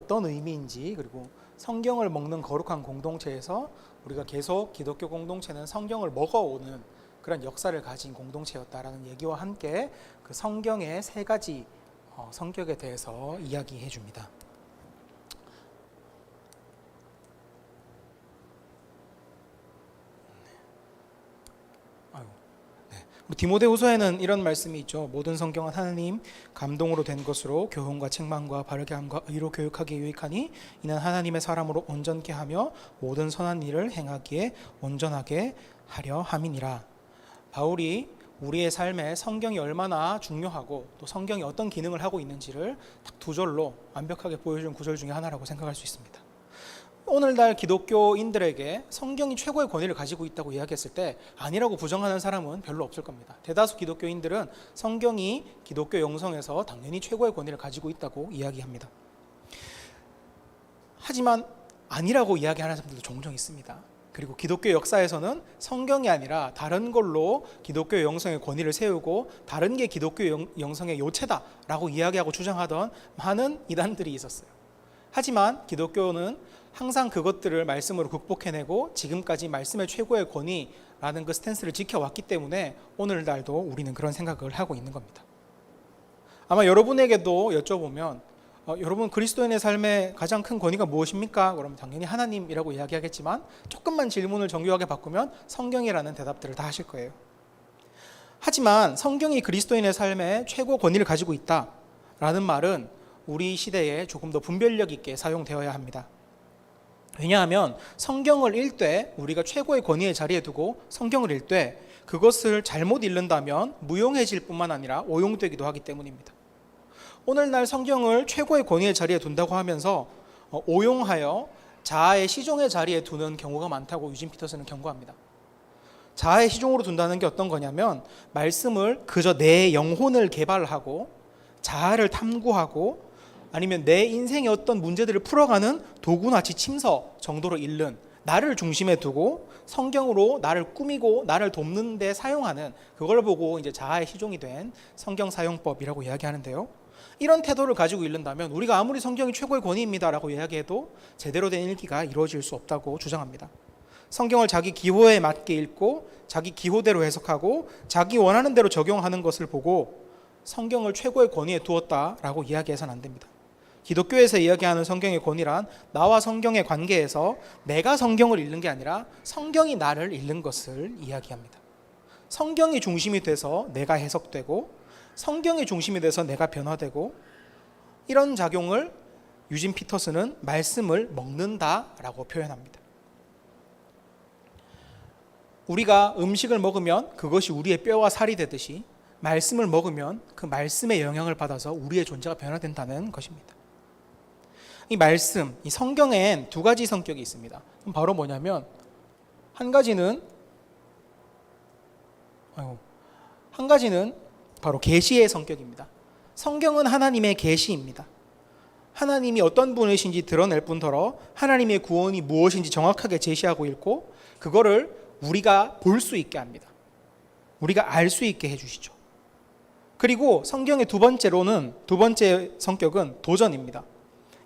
어떤 의미인지, 그리고 성경을 먹는 거룩한 공동체에서 우리가 계속 기독교 공동체는 성경을 먹어오는 그런 역사를 가진 공동체였다라는 얘기와 함께 그 성경의 세 가지 성격에 대해서 이야기해 줍니다. 우리 디모데후서에는 이런 말씀이 있죠. 모든 성경은 하나님 감동으로 된 것으로 교훈과 책망과 바르게 함과 의로 교육하기에 유익하니 이는 하나님의 사람으로 온전케 하며 모든 선한 일을 행하기에 온전하게 하려 함이니라. 바울이 우리의 삶에 성경이 얼마나 중요하고 또 성경이 어떤 기능을 하고 있는지를 딱 두 절로 완벽하게 보여준 구절 중에 하나라고 생각할 수 있습니다. 오늘날 기독교인들에게 성경이 최고의 권위를 가지고 있다고 이야기했을 때 아니라고 부정하는 사람은 별로 없을 겁니다. 대다수 기독교인들은 성경이 기독교 영성에서 당연히 최고의 권위를 가지고 있다고 이야기합니다. 하지만 아니라고 이야기하는 사람들도 종종 있습니다. 그리고 기독교 역사에서는 성경이 아니라 다른 걸로 기독교 영성의 권위를 세우고 다른 게 기독교 영성의 요체다라고 이야기하고 주장하던 많은 이단들이 있었어요. 하지만 기독교는 항상 그것들을 말씀으로 극복해내고 지금까지 말씀의 최고의 권위라는 그 스탠스를 지켜왔기 때문에 오늘날도 우리는 그런 생각을 하고 있는 겁니다. 아마 여러분에게도 여쭤보면 여러분 그리스도인의 삶의 가장 큰 권위가 무엇입니까? 그러면 당연히 하나님이라고 이야기하겠지만 조금만 질문을 정교하게 바꾸면 성경이라는 대답들을 다 하실 거예요. 하지만 성경이 그리스도인의 삶의 최고 권위를 가지고 있다라는 말은 우리 시대에 조금 더 분별력 있게 사용되어야 합니다. 왜냐하면 성경을 읽되 우리가 최고의 권위의 자리에 두고 성경을 읽되 그것을 잘못 읽는다면 무용해질 뿐만 아니라 오용되기도 하기 때문입니다. 오늘날 성경을 최고의 권위의 자리에 둔다고 하면서 오용하여 자아의 시종의 자리에 두는 경우가 많다고 유진 피터슨은 경고합니다. 자아의 시종으로 둔다는 게 어떤 거냐면 말씀을 그저 내 영혼을 개발하고 자아를 탐구하고 아니면 내 인생의 어떤 문제들을 풀어가는 도구나 지침서 정도로 읽는 나를 중심에 두고 성경으로 나를 꾸미고 나를 돕는 데 사용하는 그걸 보고 이제 자아의 시종이 된 성경 사용법이라고 이야기하는데요. 이런 태도를 가지고 읽는다면 우리가 아무리 성경이 최고의 권위입니다라고 이야기해도 제대로 된 읽기가 이루어질 수 없다고 주장합니다. 성경을 자기 기호에 맞게 읽고 자기 기호대로 해석하고 자기 원하는 대로 적용하는 것을 보고 성경을 최고의 권위에 두었다라고 이야기해서는 안 됩니다. 기독교에서 이야기하는 성경의 권위란 나와 성경의 관계에서 내가 성경을 읽는 게 아니라 성경이 나를 읽는 것을 이야기합니다. 성경이 중심이 돼서 내가 해석되고 성경이 중심이 돼서 내가 변화되고 이런 작용을 유진 피터슨은 말씀을 먹는다라고 표현합니다. 우리가 음식을 먹으면 그것이 우리의 뼈와 살이 되듯이 말씀을 먹으면 그 말씀의 영향을 받아서 우리의 존재가 변화된다는 것입니다. 이 말씀, 이 성경엔 두 가지 성격이 있습니다. 바로 뭐냐면 한 가지는 바로 계시의 성격입니다. 성경은 하나님의 계시입니다. 하나님이 어떤 분이신지 드러낼 뿐더러 하나님의 구원이 무엇인지 정확하게 제시하고 있고 그거를 우리가 볼 수 있게 합니다. 우리가 알 수 있게 해주시죠. 그리고 성경의 두 번째 성격은 도전입니다.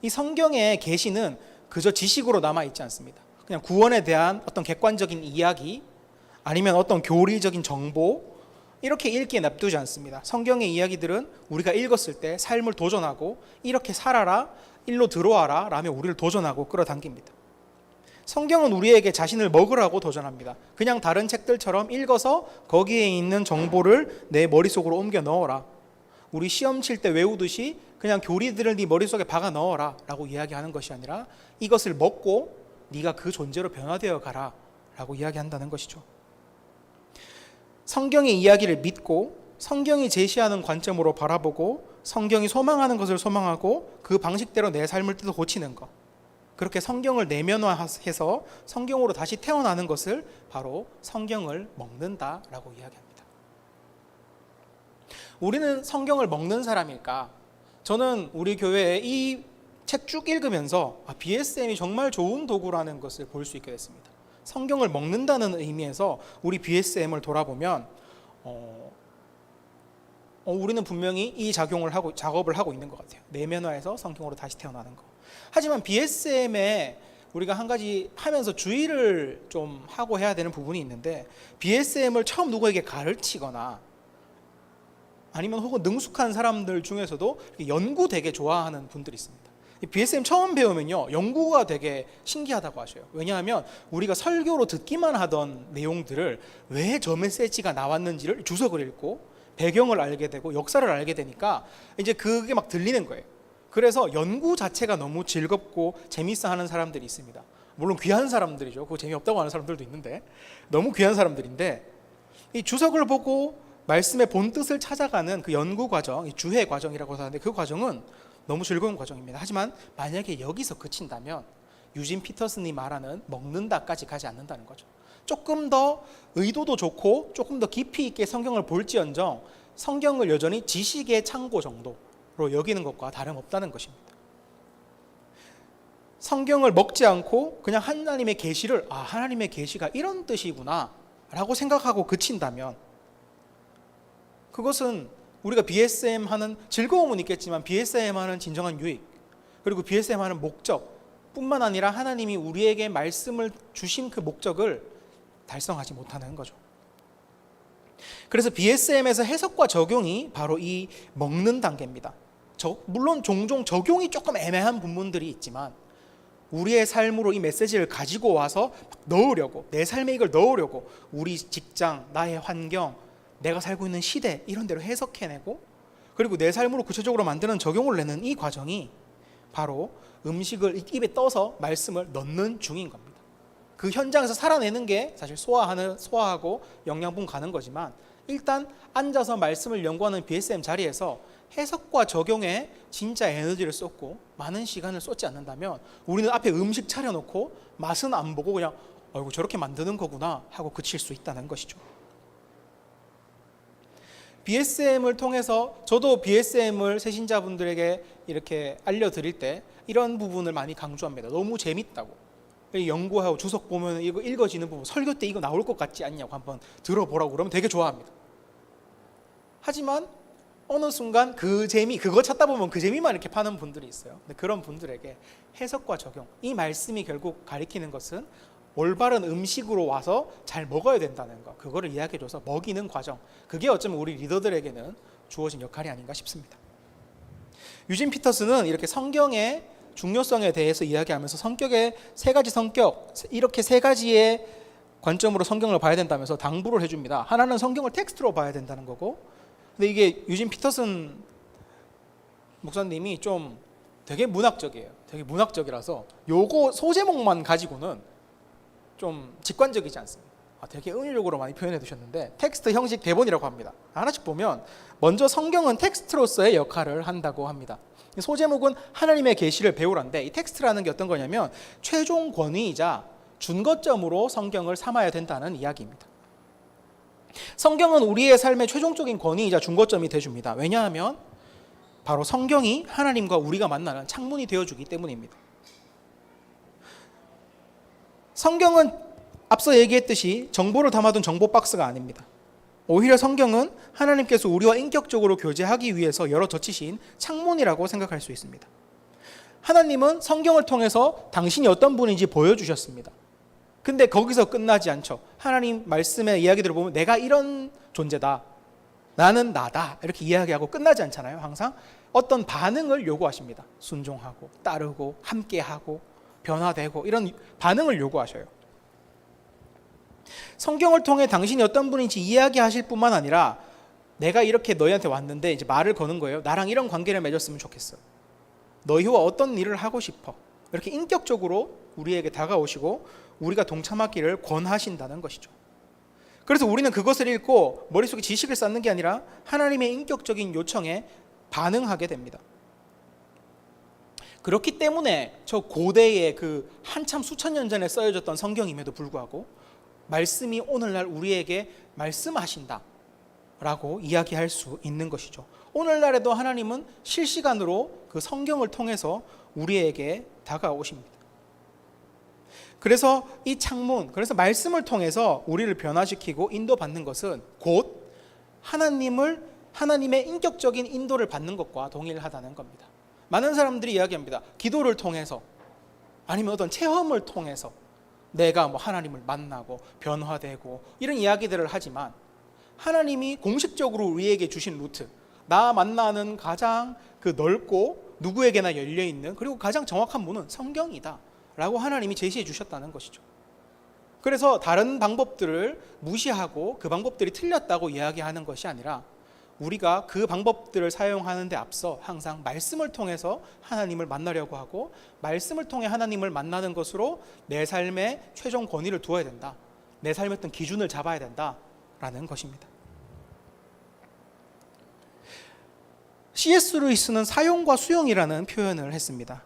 이 성경의 계시는 그저 지식으로 남아있지 않습니다. 그냥 구원에 대한 어떤 객관적인 이야기 아니면 어떤 교리적인 정보 이렇게 읽기에 냅두지 않습니다. 성경의 이야기들은 우리가 읽었을 때 삶을 도전하고 이렇게 살아라, 일로 들어와라 라며 우리를 도전하고 끌어당깁니다. 성경은 우리에게 자신을 먹으라고 도전합니다. 그냥 다른 책들처럼 읽어서 거기에 있는 정보를 내 머릿속으로 옮겨 넣어라. 우리 시험 칠 때 외우듯이 그냥 교리들을 네 머릿속에 박아 넣어라 라고 이야기하는 것이 아니라 이것을 먹고 네가 그 존재로 변화되어 가라 라고 이야기한다는 것이죠. 성경의 이야기를 믿고 성경이 제시하는 관점으로 바라보고 성경이 소망하는 것을 소망하고 그 방식대로 내 삶을 뜯어 고치는 것, 그렇게 성경을 내면화해서 성경으로 다시 태어나는 것을 바로 성경을 먹는다라고 이야기합니다. 우리는 성경을 먹는 사람일까? 저는 우리 교회에 이 책 쭉 읽으면서 BSM이 정말 좋은 도구라는 것을 볼 수 있게 됐습니다. 성경을 먹는다는 의미에서 우리 BSM을 돌아보면 우리는 분명히 이 작업을 하고 있는 것 같아요. 내면화해서 성경으로 다시 태어나는 것. 하지만 BSM에 우리가 한 가지 하면서 주의를 좀 하고 해야 되는 부분이 있는데, BSM을 처음 누구에게 가르치거나 아니면 혹은 능숙한 사람들 중에서도 연구 되게 좋아하는 분들이 있습니다. BSM 처음 배우면요, 연구가 되게 신기하다고 하셔요. 왜냐하면 우리가 설교로 듣기만 하던 내용들을 왜 저 메시지가 나왔는지를 주석을 읽고 배경을 알게 되고 역사를 알게 되니까 이제 그게 막 들리는 거예요. 그래서 연구 자체가 너무 즐겁고 재밌어 하는 사람들이 있습니다. 물론 귀한 사람들이죠. 그거 재미없다고 하는 사람들도 있는데, 너무 귀한 사람들인데, 이 주석을 보고 말씀의 본뜻을 찾아가는 그 연구 과정, 이 주해 과정이라고 하는데, 그 과정은 너무 즐거운 과정입니다. 하지만 만약에 여기서 그친다면 유진 피터슨이 말하는 먹는다까지 가지 않는다는 거죠. 조금 더 의도도 좋고 조금 더 깊이 있게 성경을 볼지언정 성경을 여전히 지식의 창고 정도로 여기는 것과 다름없다는 것입니다. 성경을 먹지 않고 그냥 하나님의 계시를 하나님의 계시가 이런 뜻이구나 라고 생각하고 그친다면, 그것은 우리가 BSM 하는 즐거움은 있겠지만 BSM 하는 진정한 유익, 그리고 BSM 하는 목적 뿐만 아니라 하나님이 우리에게 말씀을 주신 그 목적을 달성하지 못하는 거죠. 그래서 BSM에서 해석과 적용이 바로 이 먹는 단계입니다. 물론 종종 적용이 조금 애매한 부분들이 있지만 우리의 삶으로 이 메시지를 가지고 와서 넣으려고, 내 삶에 이걸 넣으려고 우리 직장, 나의 환경, 내가 살고 있는 시대 이런 데로 해석해내고, 그리고 내 삶으로 구체적으로 만드는 적용을 내는 이 과정이 바로 음식을 입에 떠서 말씀을 넣는 중인 겁니다. 그 현장에서 살아내는 게 사실 소화하고 영양분 가는 거지만, 일단 앉아서 말씀을 연구하는 BSM 자리에서 해석과 적용에 진짜 에너지를 쏟고 많은 시간을 쏟지 않는다면 우리는 앞에 음식 차려놓고 맛은 안 보고 그냥 저렇게 만드는 거구나 하고 그칠 수 있다는 것이죠. BSM을 통해서 저도 BSM을 새신자분들에게 이렇게 알려드릴 때 이런 부분을 많이 강조합니다. 너무 재밌다고. 연구하고 주석 보면 이거 읽어지는 부분, 설교 때 이거 나올 것 같지 않냐고 한번 들어보라고 그러면 되게 좋아합니다. 하지만 어느 순간 그거 찾다 보면 그 재미만 이렇게 파는 분들이 있어요. 근데 그런 분들에게 해석과 적용, 이 말씀이 결국 가리키는 것은 올바른 음식으로 와서 잘 먹어야 된다는 것, 그거를 이야기해줘서 먹이는 과정, 그게 어쩌면 우리 리더들에게는 주어진 역할이 아닌가 싶습니다. 유진 피터슨은 이렇게 성경의 중요성에 대해서 이야기하면서 성격의 세 가지 성격, 이렇게 세 가지의 관점으로 성경을 봐야 된다면서 당부를 해줍니다. 하나는 성경을 텍스트로 봐야 된다는 거고, 근데 이게 유진 피터슨 목사님이 좀 되게 문학적이에요. 되게 문학적이라서 요거 소제목만 가지고는 좀 직관적이지 않습니다. 되게 은유적으로 많이 표현해 두셨는데, 텍스트 형식 대본이라고 합니다. 하나씩 보면 먼저 성경은 텍스트로서의 역할을 한다고 합니다. 소제목은 하나님의 계시를 배우란데, 이 텍스트라는 게 어떤 거냐면 최종 권위이자 준거점으로 성경을 삼아야 된다는 이야기입니다. 성경은 우리의 삶의 최종적인 권위이자 준거점이 되어줍니다. 왜냐하면 바로 성경이 하나님과 우리가 만나는 창문이 되어주기 때문입니다. 성경은 앞서 얘기했듯이 정보를 담아둔 정보 박스가 아닙니다. 오히려 성경은 하나님께서 우리와 인격적으로 교제하기 위해서 열어젖히신 창문이라고 생각할 수 있습니다. 하나님은 성경을 통해서 당신이 어떤 분인지 보여주셨습니다. 근데 거기서 끝나지 않죠. 하나님 말씀의 이야기들을 보면 내가 이런 존재다, 나는 나다, 이렇게 이야기하고 끝나지 않잖아요. 항상 어떤 반응을 요구하십니다. 순종하고 따르고 함께하고 변화되고 이런 반응을 요구하셔요. 성경을 통해 당신이 어떤 분인지 이야기하실 뿐만 아니라 내가 이렇게 너희한테 왔는데 이제 말을 거는 거예요. 나랑 이런 관계를 맺었으면 좋겠어. 너희와 어떤 일을 하고 싶어. 이렇게 인격적으로 우리에게 다가오시고 우리가 동참하기를 권하신다는 것이죠. 그래서 우리는 그것을 읽고 머릿속에 지식을 쌓는 게 아니라 하나님의 인격적인 요청에 반응하게 됩니다. 그렇기 때문에 저 고대의 그 한참 수천 년 전에 써여졌던 성경임에도 불구하고 말씀이 오늘날 우리에게 말씀하신다 라고 이야기할 수 있는 것이죠. 오늘날에도 하나님은 실시간으로 그 성경을 통해서 우리에게 다가오십니다. 그래서 이 창문, 그래서 말씀을 통해서 우리를 변화시키고 인도받는 것은 곧 하나님의 인격적인 인도를 받는 것과 동일하다는 겁니다. 많은 사람들이 이야기합니다. 기도를 통해서 아니면 어떤 체험을 통해서 내가 뭐 하나님을 만나고 변화되고 이런 이야기들을 하지만, 하나님이 공식적으로 우리에게 주신 루트, 나 만나는 가장 그 넓고 누구에게나 열려있는, 그리고 가장 정확한 문은 성경이다 라고 하나님이 제시해 주셨다는 것이죠. 그래서 다른 방법들을 무시하고 그 방법들이 틀렸다고 이야기하는 것이 아니라, 우리가 그 방법들을 사용하는 데 앞서 항상 말씀을 통해서 하나님을 만나려고 하고, 말씀을 통해 하나님을 만나는 것으로 내 삶에 최종 권위를 두어야 된다, 내 삶의 어떤 기준을 잡아야 된다라는 것입니다. C.S. 루이스는 사용과 수용이라는 표현을 했습니다.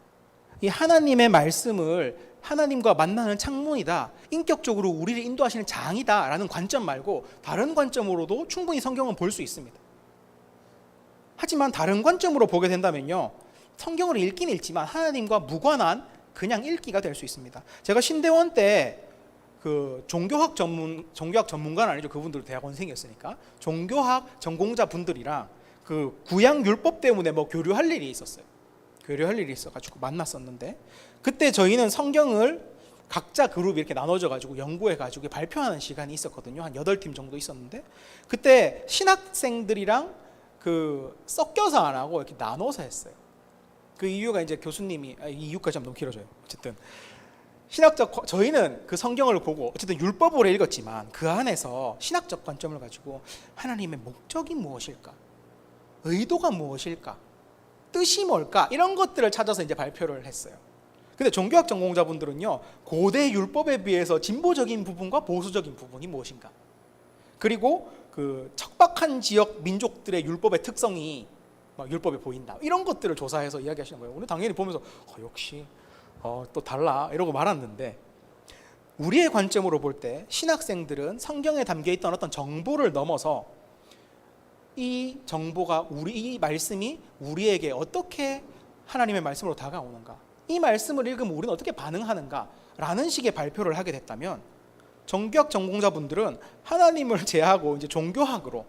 이 하나님의 말씀을 하나님과 만나는 창문이다, 인격적으로 우리를 인도하시는 장이다 라는 관점 말고 다른 관점으로도 충분히 성경은 볼 수 있습니다. 하지만 다른 관점으로 보게 된다면요, 성경을 읽긴 읽지만 하나님과 무관한 그냥 읽기가 될 수 있습니다. 제가 신대원 때 그 종교학 전문가는 아니죠. 그분들은 대학원생이었으니까 종교학 전공자 분들이랑 그 구약 율법 때문에 뭐 교류할 일이 있었어요. 교류할 일이 있어가지고 만났었는데, 그때 저희는 성경을 각자 그룹 이렇게 나눠져가지고 연구해가지고 발표하는 시간이 있었거든요. 한 8팀 정도 있었는데, 그때 신학생들이랑 그 섞여서 안 하고 이렇게 나눠서 했어요. 그 이유가 이제 교수님이, 이유까지 하면 너무 길어져요. 어쨌든 신학적, 저희는 그 성경을 보고 어쨌든 율법으로 읽었지만 그 안에서 신학적 관점을 가지고 하나님의 목적이 무엇일까, 의도가 무엇일까, 뜻이 뭘까, 이런 것들을 찾아서 이제 발표를 했어요. 근데 종교학 전공자분들은요, 고대 율법에 비해서 진보적인 부분과 보수적인 부분이 무엇인가, 그리고 그 척박한 지역 민족들의 율법의 특성이 막 율법에 보인다, 이런 것들을 조사해서 이야기하시는 거예요. 우리 당연히 보면서 역시 또 달라 이러고 말았는데, 우리의 관점으로 볼 때 신학생들은 성경에 담겨있던 어떤 정보를 넘어서 이 정보가 이 말씀이 우리에게 어떻게 하나님의 말씀으로 다가오는가, 이 말씀을 읽으면 우리는 어떻게 반응하는가 라는 식의 발표를 하게 됐다면, 종교학 전공자분들은 하나님을 제하고 이제 종교학으로,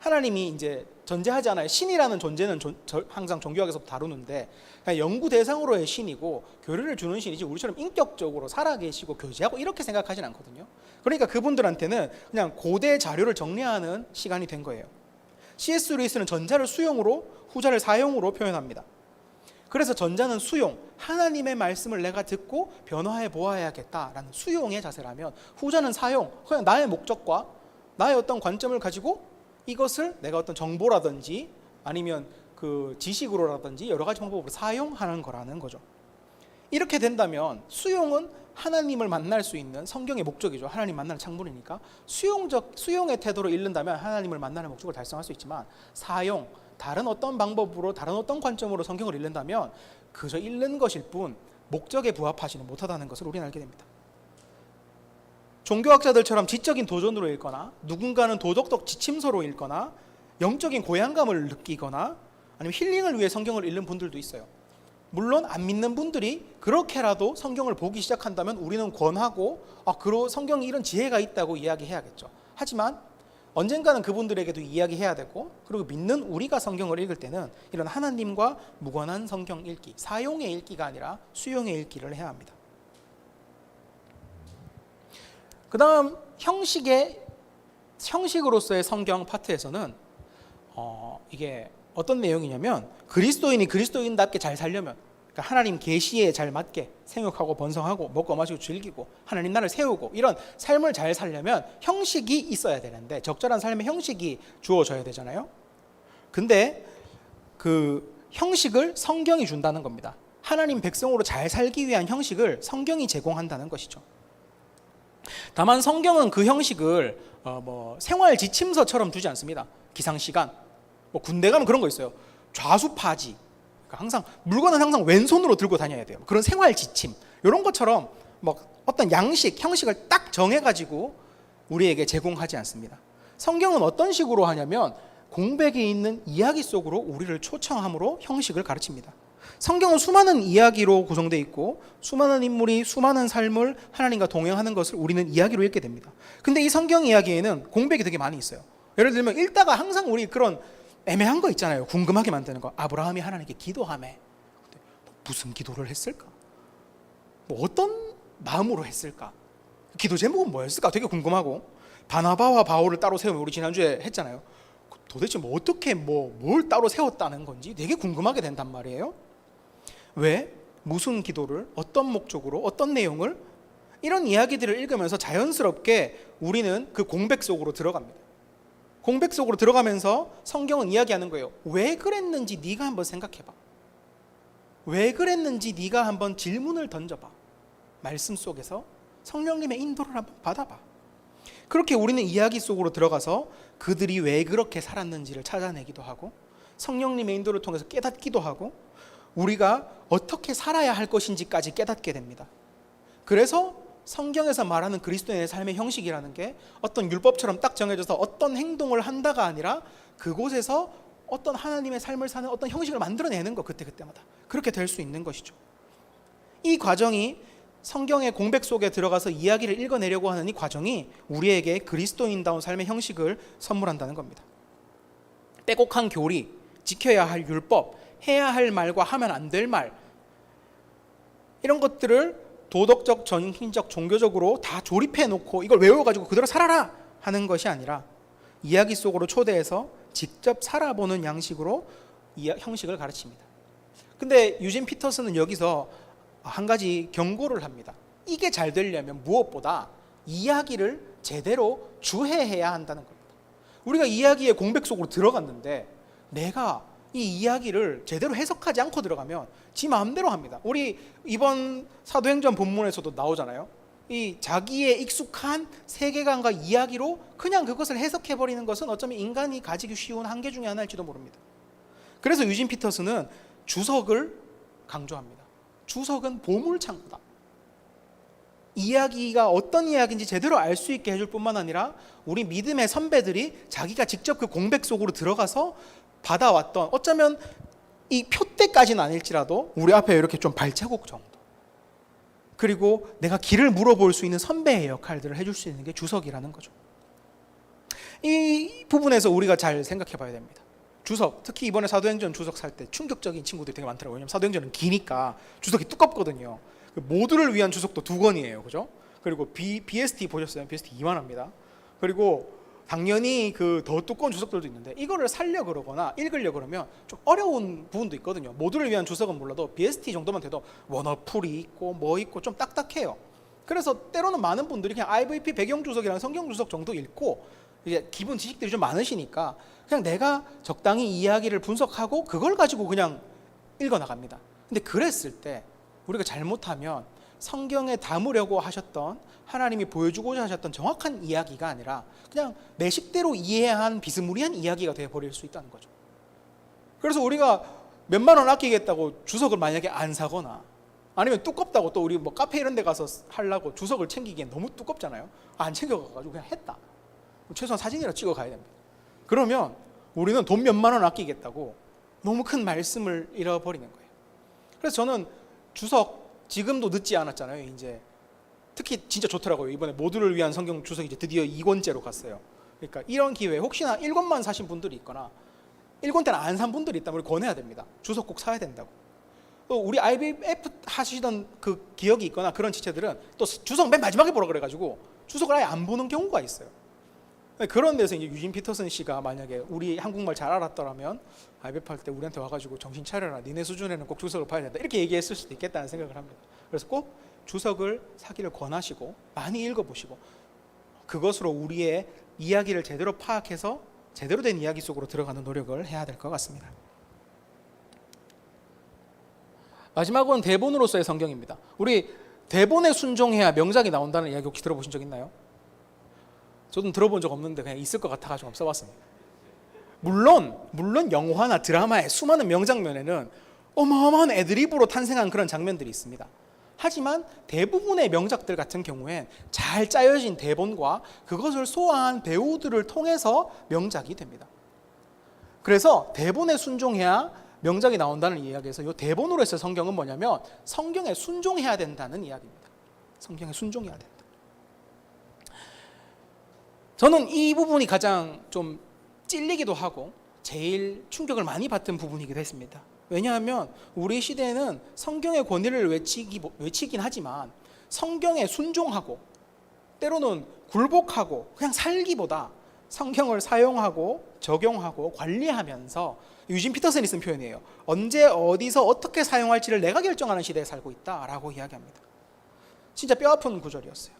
하나님이 이제 존재하지 않아요. 신이라는 존재는 항상 종교학에서 다루는데 그냥 연구 대상으로의 신이고 교류를 주는 신이지 우리처럼 인격적으로 살아계시고 교제하고 이렇게 생각하진 않거든요. 그러니까 그분들한테는 그냥 고대 자료를 정리하는 시간이 된 거예요. C.S. 루이스는 전자를 수용으로, 후자를 사용으로 표현합니다. 그래서 전자는 수용, 하나님의 말씀을 내가 듣고 변화해 보아야겠다라는 수용의 자세라면, 후자는 사용, 그냥 나의 목적과 나의 어떤 관점을 가지고 이것을 내가 어떤 정보라든지 아니면 그 지식으로라든지 여러 가지 방법으로 사용하는 거라는 거죠. 이렇게 된다면 수용은 하나님을 만날 수 있는 성경의 목적이죠. 하나님 만나는 창문이니까 수용의 태도로 읽는다면 하나님을 만나는 목적을 달성할 수 있지만, 사용, 다른 어떤 방법으로 다른 어떤 관점으로 성경을 읽는다면 그저 읽는 것일 뿐 목적에 부합하지는 못하다는 것을 우리는 알게 됩니다. 종교학자들처럼 지적인 도전으로 읽거나, 누군가는 도덕적 지침서로 읽거나, 영적인 고향감을 느끼거나, 아니면 힐링을 위해 성경을 읽는 분들도 있어요. 물론 안 믿는 분들이 그렇게라도 성경을 보기 시작한다면 우리는 권하고, 성경에 이런 지혜가 있다고 이야기해야겠죠. 하지만 언젠가는 그분들에게도 이야기해야 되고, 그리고 믿는 우리가 성경을 읽을 때는 이런 하나님과 무관한 성경 읽기, 사용의 읽기가 아니라 수용의 읽기를 해야 합니다. 그 다음 형식으로서의 성경 파트에서는 이게 어떤 내용이냐면, 그리스도인이 그리스도인답게 잘 살려면, 그러니까 하나님 계시에 잘 맞게 생육하고 번성하고 먹고 마시고 즐기고 하나님 나라를 세우고 이런 삶을 잘 살려면 형식이 있어야 되는데, 적절한 삶의 형식이 주어져야 되잖아요. 근데 그 형식을 성경이 준다는 겁니다. 하나님 백성으로 잘 살기 위한 형식을 성경이 제공한다는 것이죠. 다만 성경은 그 형식을 생활 지침서처럼 두지 않습니다. 기상시간, 군대 가면 그런 거 있어요. 좌수파지, 그러니까 물건은 항상 왼손으로 들고 다녀야 돼요. 그런 생활 지침, 이런 것처럼 어떤 형식을 딱 정해가지고 우리에게 제공하지 않습니다. 성경은 어떤 식으로 하냐면, 공백에 있는 이야기 속으로 우리를 초청함으로 형식을 가르칩니다. 성경은 수많은 이야기로 구성되어 있고, 수많은 인물이 수많은 삶을 하나님과 동행하는 것을 우리는 이야기로 읽게 됩니다. 근데 이 성경 이야기에는 공백이 되게 많이 있어요. 예를 들면 읽다가 항상 우리 그런 애매한 거 있잖아요. 궁금하게 만드는 거. 아브라함이 하나님께 기도하매, 무슨 기도를 했을까? 뭐 어떤 마음으로 했을까? 기도 제목은 뭐였을까? 되게 궁금하고, 바나바와 바울을 따로 세우면 우리 지난주에 했잖아요. 도대체 뭐 어떻게 뭘 따로 세웠다는 건지 되게 궁금하게 된단 말이에요. 왜? 무슨 기도를, 어떤 목적으로, 어떤 내용을, 이런 이야기들을 읽으면서 자연스럽게 우리는 그 공백 속으로 들어갑니다. 공백 속으로 들어가면서 성경은 이야기하는 거예요. 왜 그랬는지 네가 한번 생각해봐. 왜 그랬는지 네가 한번 질문을 던져봐. 말씀 속에서 성령님의 인도를 한번 받아봐. 그렇게 우리는 이야기 속으로 들어가서 그들이 왜 그렇게 살았는지를 찾아내기도 하고, 성령님의 인도를 통해서 깨닫기도 하고, 우리가 어떻게 살아야 할 것인지까지 깨닫게 됩니다. 그래서 성경에서 말하는 그리스도인의 삶의 형식이라는 게 어떤 율법처럼 딱 정해져서 어떤 행동을 한다가 아니라 그곳에서 어떤 하나님의 삶을 사는 어떤 형식을 만들어내는 거, 그때마다 그렇게 될 수 있는 것이죠. 이 과정이, 성경의 공백 속에 들어가서 이야기를 읽어내려고 하는 이 과정이 우리에게 그리스도인다운 삶의 형식을 선물한다는 겁니다. 빼곡한 교리, 지켜야 할 율법, 해야 할 말과 하면 안 될 말, 이런 것들을 도덕적, 정신적, 종교적으로 다 조립해 놓고 이걸 외워가지고 그대로 살아라 하는 것이 아니라 이야기 속으로 초대해서 직접 살아보는 양식으로 형식을 가르칩니다. 근데 유진 피터슨은 여기서 한 가지 경고를 합니다. 이게 잘 되려면 무엇보다 이야기를 제대로 주해해야 한다는 겁니다. 우리가 이야기의 공백 속으로 들어갔는데 내가 이 이야기를 제대로 해석하지 않고 들어가면 지 마음대로 합니다. 우리 이번 사도행전 본문에서도 나오잖아요. 이 자기의 익숙한 세계관과 이야기로 그냥 그것을 해석해버리는 것은 어쩌면 인간이 가지기 쉬운 한계 중에 하나일지도 모릅니다. 그래서 유진 피터슨은 주석을 강조합니다. 주석은 보물창고다. 이야기가 어떤 이야기인지 제대로 알 수 있게 해줄 뿐만 아니라 우리 믿음의 선배들이 자기가 직접 그 공백 속으로 들어가서 받아왔던, 어쩌면 이 표대까지는 아닐지라도 우리 앞에 이렇게 좀 발자국 정도, 그리고 내가 길을 물어볼 수 있는 선배의 역할들을 해줄 수 있는 게 주석이라는 거죠. 이 부분에서 우리가 잘 생각해 봐야 됩니다. 주석, 특히 이번에 사도행전 주석 살 때 충격적인 친구들이 되게 많더라고요. 왜냐하면 사도행전은 기니까 주석이 두껍거든요. 모두를 위한 주석도 2권이에요. 그죠? 그리고 BST 보셨어요? BST 이만합니다. 그리고 당연히 그 더 두꺼운 주석들도 있는데 이거를 살려 그러거나 읽으려 그러면 좀 어려운 부분도 있거든요. 모두를 위한 주석은 몰라도 BST 정도만 돼도 원어풀이 있고 뭐 있고 좀 딱딱해요. 그래서 때로는 많은 분들이 그냥 IVP 배경 주석이랑 성경 주석 정도 읽고 이제 기본 지식들이 좀 많으시니까 그냥 내가 적당히 이야기를 분석하고 그걸 가지고 그냥 읽어 나갑니다. 근데 그랬을 때 우리가 잘못하면 성경에 담으려고 하셨던, 하나님이 보여주고자 하셨던 정확한 이야기가 아니라 그냥 내 식대로 이해한 비스무리한 이야기가 되어버릴 수 있다는 거죠. 그래서 우리가 몇만 원 아끼겠다고 주석을 만약에 안 사거나, 아니면 두껍다고 또 우리 뭐 카페 이런 데 가서 하려고 주석을 챙기기엔 너무 두껍잖아요. 안 챙겨가지고 그냥 했다. 최소한 사진이라도 찍어 가야 됩니다. 그러면 우리는 돈 몇만 원 아끼겠다고 너무 큰 말씀을 잃어버리는 거예요. 그래서 저는 주석 지금도 늦지 않았잖아요. 이제 특히 진짜 좋더라고요. 이번에 모두를 위한 성경 주석이 이제 드디어 2권째로 갔어요. 그러니까 이런 기회에 혹시나 1권만 사신 분들이 있거나 1권 때는 안 산 분들이 있다면 우리 권해야 됩니다. 주석 꼭 사야 된다고. 또 우리 IBF 하시던 그 기억이 있거나 그런 지체들은 또 주석 맨 마지막에 보라 그래가지고 주석을 아예 안 보는 경우가 있어요. 그런 데서 이제 유진 피터슨 씨가 만약에 우리 한국말 잘 알았더라면 IBF 할 때 우리한테 와가지고 정신 차려라, 니네 수준에는 꼭 주석을 봐야 된다, 이렇게 얘기했을 수도 있겠다는 생각을 합니다. 그래서 꼭 주석을 사기를 권하시고 많이 읽어보시고 그것으로 우리의 이야기를 제대로 파악해서 제대로 된 이야기 속으로 들어가는 노력을 해야 될 것 같습니다. 마지막은 대본으로서의 성경입니다. 우리 대본에 순종해야 명작이 나온다는 이야기 혹시 들어보신 적 있나요? 저도 들어본 적 없는데 그냥 있을 것 같아가지고 한번 써봤습니다. 물론 영화나 드라마의 수많은 명장면에는 어마어마한 애드리브로 탄생한 그런 장면들이 있습니다. 하지만 대부분의 명작들 같은 경우엔 잘 짜여진 대본과 그것을 소화한 배우들을 통해서 명작이 됩니다. 그래서 대본에 순종해야 명작이 나온다는 이야기에서 이 대본으로서의 성경은 뭐냐면 성경에 순종해야 된다는 이야기입니다. 성경에 순종해야 된다. 저는 이 부분이 가장 좀 찔리기도 하고 제일 충격을 많이 받은 부분이기도 했습니다. 왜냐하면 우리 시대에는 성경의 권위를 외치긴 하지만 성경에 순종하고 때로는 굴복하고 그냥 살기보다 성경을 사용하고 적용하고 관리하면서, 유진 피터슨이 쓴 표현이에요. 언제 어디서 어떻게 사용할지를 내가 결정하는 시대에 살고 있다라고 이야기합니다. 진짜 뼈아픈 구절이었어요.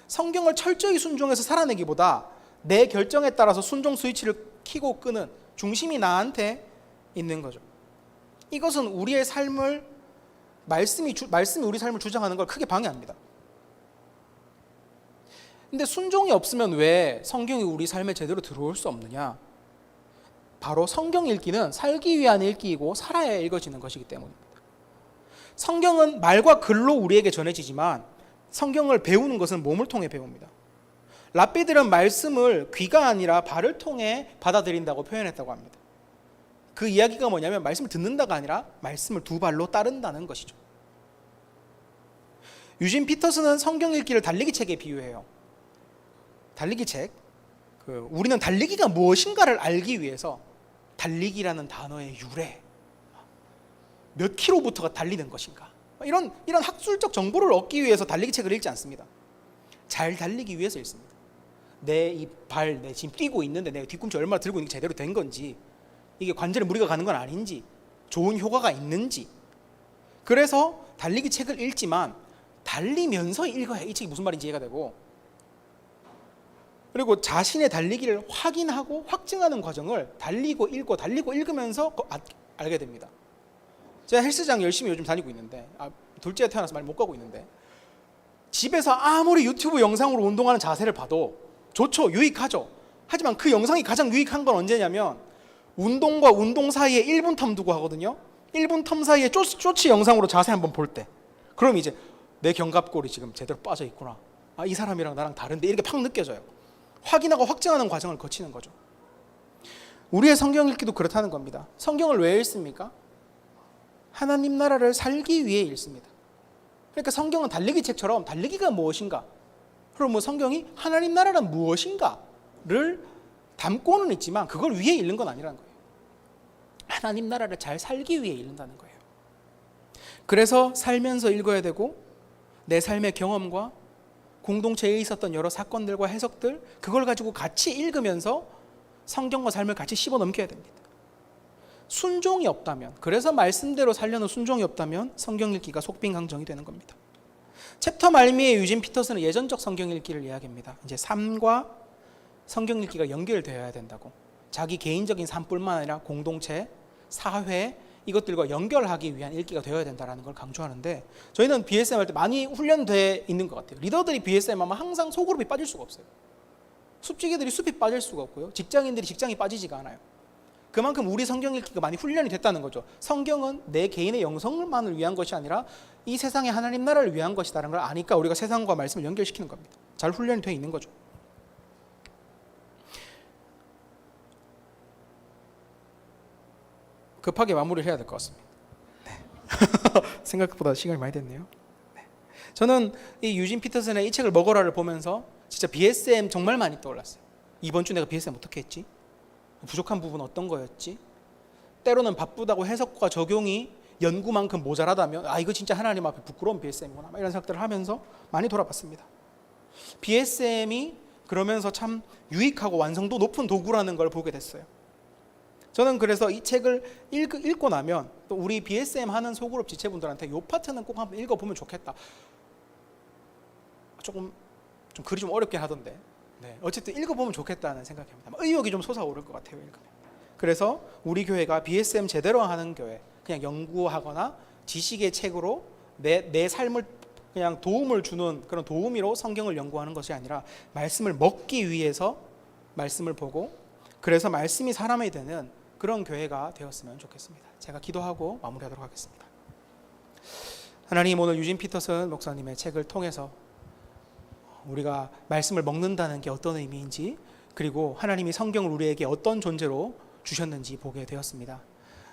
성경을 철저히 순종해서 살아내기보다 내 결정에 따라서 순종 스위치를 켜고 끄는 중심이 나한테 있는 거죠. 이것은 우리의 삶을 말씀이 우리 삶을 주장하는 걸 크게 방해합니다. 근데 순종이 없으면 왜 성경이 우리 삶에 제대로 들어올 수 없느냐? 바로 성경 읽기는 살기 위한 읽기이고 살아야 읽어지는 것이기 때문입니다. 성경은 말과 글로 우리에게 전해지지만 성경을 배우는 것은 몸을 통해 배웁니다. 랍비들은 말씀을 귀가 아니라 발을 통해 받아들인다고 표현했다고 합니다. 그 이야기가 뭐냐면 말씀을 듣는다가 아니라 말씀을 두 발로 따른다는 것이죠. 유진 피터슨은 성경 읽기를 달리기 책에 비유해요. 달리기 책, 우리는 달리기가 무엇인가를 알기 위해서 달리기라는 단어의 유래, 몇 킬로부터가 달리는 것인가, 이런 학술적 정보를 얻기 위해서 달리기 책을 읽지 않습니다. 잘 달리기 위해서 읽습니다. 내 지금 뛰고 있는데 내 뒤꿈치 얼마나 들고 있는 게 제대로 된 건지, 이게 관절에 무리가 가는 건 아닌지, 좋은 효과가 있는지. 그래서 달리기 책을 읽지만 달리면서 읽어야 이 책이 무슨 말인지 이해가 되고, 그리고 자신의 달리기를 확인하고 확증하는 과정을 달리고 읽으면서 알게 됩니다. 제가 헬스장 열심히 요즘 다니고 있는데, 둘째가 태어나서 많이 못 가고 있는데, 집에서 아무리 유튜브 영상으로 운동하는 자세를 봐도 좋죠, 유익하죠. 하지만 그 영상이 가장 유익한 건 언제냐면 운동과 운동 사이에 1분 텀 두고 하거든요. 1분 텀 사이에 쇼츠 영상으로 자세 한번 볼 때, 그럼 이제 내 견갑골이 지금 제대로 빠져 있구나, 이 사람이랑 나랑 다른데, 이렇게 팍 느껴져요. 확인하고 확증하는 과정을 거치는 거죠. 우리의 성경 읽기도 그렇다는 겁니다. 성경을 왜 읽습니까? 하나님 나라를 살기 위해 읽습니다. 그러니까 성경은 달리기 책처럼 달리기가 무엇인가, 그럼 성경이 하나님 나라란 무엇인가를 담고는 있지만 그걸 위해 읽는 건 아니라는 거예요. 하나님 나라를 잘 살기 위해 읽는다는 거예요. 그래서 살면서 읽어야 되고, 내 삶의 경험과 공동체에 있었던 여러 사건들과 해석들, 그걸 가지고 같이 읽으면서 성경과 삶을 같이 씹어 넘겨야 됩니다. 순종이 없다면, 그래서 말씀대로 살려는 순종이 없다면 성경 읽기가 속빈강정이 되는 겁니다. 챕터 말미에 유진 피터슨은 예전적 성경 읽기를 이야기합니다. 이제 삶과 성경 읽기가 연결되어야 된다고, 자기 개인적인 삶뿐만 아니라 공동체, 사회, 이것들과 연결하기 위한 읽기가 되어야 된다는 걸 강조하는데, 저희는 BSM 할 때 많이 훈련되어 있는 것 같아요. 리더들이 BSM 하면 항상 소그룹이 빠질 수가 없어요. 숲지기들이 숲이 빠질 수가 없고요, 직장인들이 직장이 빠지지가 않아요. 그만큼 우리 성경 읽기가 많이 훈련이 됐다는 거죠. 성경은 내 개인의 영성만을 위한 것이 아니라 이 세상의 하나님 나라를 위한 것이라는 걸 아니까 우리가 세상과 말씀을 연결시키는 겁니다. 잘 훈련이 되어 있는 거죠. 급하게 마무리를 해야 될 것 같습니다. 네. 생각보다 시간이 많이 됐네요. 네. 저는 이 유진 피터슨의 이 책을 먹어라를 보면서 진짜 BSM 정말 많이 떠올랐어요. 이번 주 내가 BSM 어떻게 했지? 부족한 부분 어떤 거였지? 때로는 바쁘다고 해석과 적용이 연구만큼 모자라다면 이거 진짜 하나님 앞에 부끄러운 BSM이구나, 이런 생각들을 하면서 많이 돌아봤습니다. BSM이 그러면서 참 유익하고 완성도 높은 도구라는 걸 보게 됐어요. 저는 그래서 이 책을 읽고 나면 또 우리 BSM 하는 소그룹 지체분들한테 이 파트는 꼭 한번 읽어보면 좋겠다. 좀 글이 좀 어렵긴 하던데, 네, 어쨌든 읽어보면 좋겠다는 생각입니다. 의욕이 좀 솟아오를 것 같아요, 읽으면. 그래서 우리 교회가 BSM 제대로 하는 교회, 그냥 연구하거나 지식의 책으로 내 삶을 그냥 도움을 주는 그런 도우미로 성경을 연구하는 것이 아니라 말씀을 먹기 위해서 말씀을 보고, 그래서 말씀이 사람이 되는 그런 교회가 되었으면 좋겠습니다. 제가 기도하고 마무리하도록 하겠습니다. 하나님, 오늘 유진 피터슨 목사님의 책을 통해서 우리가 말씀을 먹는다는 게 어떤 의미인지, 그리고 하나님이 성경을 우리에게 어떤 존재로 주셨는지 보게 되었습니다.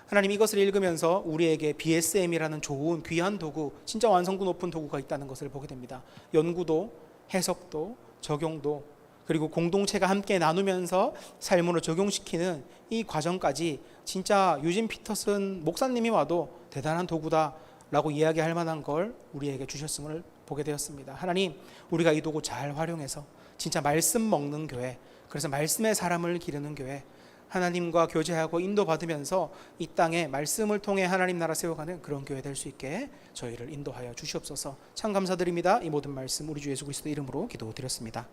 하나님, 이것을 읽으면서 우리에게 BSM이라는 좋은 귀한 도구, 진짜 완성도 높은 도구가 있다는 것을 보게 됩니다. 연구도, 해석도, 적용도, 그리고 공동체가 함께 나누면서 삶으로 적용시키는 이 과정까지 진짜 유진 피터슨 목사님이 와도 대단한 도구다라고 이야기할 만한 걸 우리에게 주셨음을 보게 되었습니다. 하나님, 우리가 이 도구 잘 활용해서 진짜 말씀 먹는 교회, 그래서 말씀의 사람을 기르는 교회, 하나님과 교제하고 인도받으면서 이 땅에 말씀을 통해 하나님 나라 세워가는 그런 교회 될 수 있게 저희를 인도하여 주시옵소서. 참 감사드립니다. 이 모든 말씀 우리 주 예수 그리스도 이름으로 기도드렸습니다.